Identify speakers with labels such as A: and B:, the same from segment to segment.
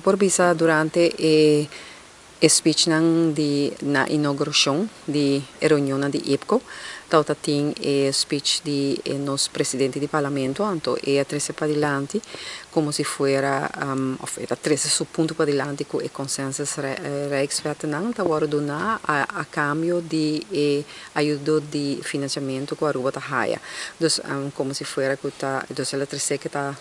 A: Por bisa durante speech na inauguração de reunião de IPCO, tauta tem speech de nos presidente do parlamento, então é a treze para diante, como se fuera, a treze su ponto para diante com o consenso Rijkswettenang, agora donar a cambio de ajuda de financiamento com a Aruba da Haia. Dus como se fuera que tá, dus ela treze que tá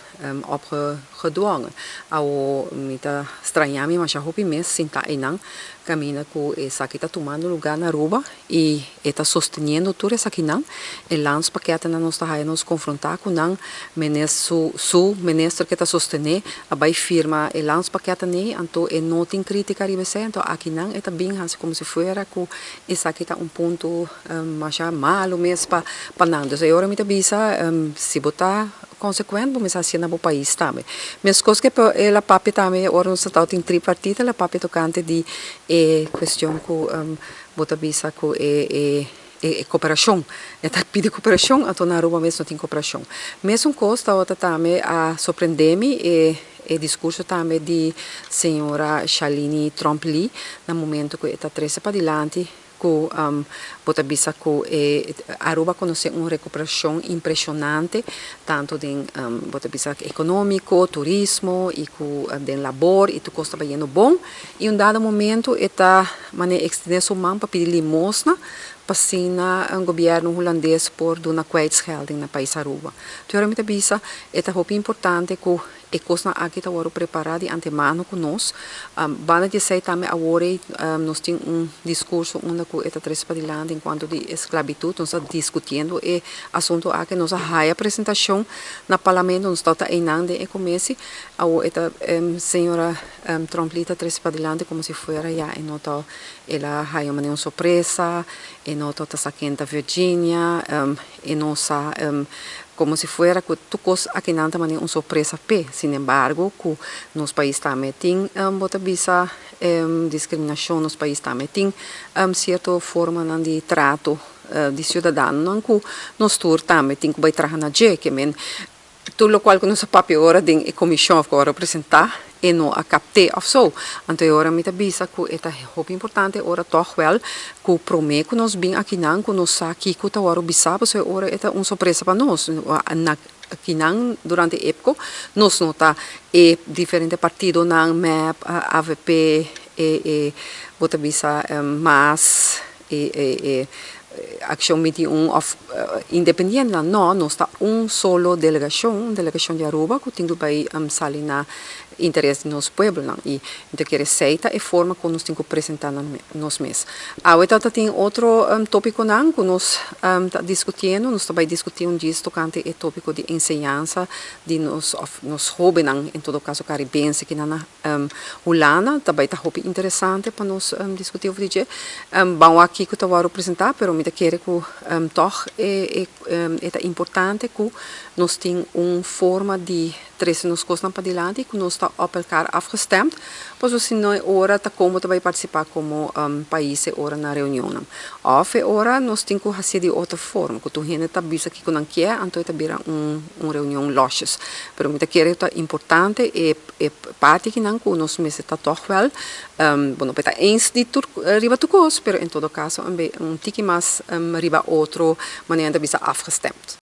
A: opgedwongen. Ao mita estranhar-me, mas já hopi mes sinta inang camina com essa que está tomando lugar na Aruba e está sustentando tudo essa aqui não e lança paquete na nossa raia nos confrontar com não ministro que está sustentando a vai firma e lança paquete nem então é não tem crítica ribe então aqui não é bem assim como se fosse com essa aqui está ponto mas já malo mesmo para não então agora me bisa se botar consequente vamos assim no país também mas coisa que ela papi também agora nós está tem tripartite ela papi tocante de questão com bota bisa com cooperação está pede cooperação então na Aruba mesmo não tem cooperação mesmo coisa outra também a surpreender-me e discurso também de senhora Shalini Tromp-Lee no momento que está 13 para diante que bota bisa que Aruba conhece uma recuperação impressionante tanto de bota bisa econômico, turismo e de labor e tu costa bem bom e dado momento está mané extender sua mão para pedir limosna para o governo holandês por uma kwijtschelding no país Aruba. Então, eu bisa é muito importante que e coisa aqui está preparado de antemano conosco. Vale dizer também agora nós temos discurso onde que está três para diante enquanto de esclavitud nós estamos discutindo e assunto aqui nós a apresentação na parlamento nós está ainda e comece a esta senhora Tromp-Lee está três para diante como se fosse já e nota ela há uma surpresa e nota está sacando Virgínia e nossa como se fuera que tu coisa aqui não também uma surpresa p, sin embargo que nos países também tem bota bisa discriminação nos países também tem certa forma de trato de cidadão que nos tur também tem que vai trabalhar na G que men tudo o qual que nos papel ora de comissão agora apresentar e não a capte of so então agora me bisa que é muito importante ora toch wel que promete que nós bem aqui não que nós aqui que tá agora bisa porque agora é uma surpresa para nós na aqui não durante a época nós nota e diferente partido não MEP AVP e bota bisa mas Action 21 of independente não está solo delegação de Aruba que tem que vai sair na interesse dos pueblos e então quer aceita e forma que nós temos que apresentar nos mesmos. Agora tem outro tópico não que nós está discutindo, nós também discutimos disso tocante o tópico de ensinança de nos jovens em todo caso caribense que na Holanda também está muito interessante para nós discutir o dia. Vamos aqui que eu vou apresentar, pero me quero que toch é importante que nós temos uma forma de trazer nos coisas para diante que nós está op elkaar afgestemd, pois assim não é hora tá como também participar como país é hora na reunião. Of é hora nós temos que fazer de outra forma, que tu gente tá bisa aqui que não quer, então tá vira reunião loches. Pero me quero tá importante e parte que não que nós mesmo tá toch wel, bueno, tá eens de tur riba tu cos, pero em todo caso um tiki mais riba outro maneira bisa afgestemd.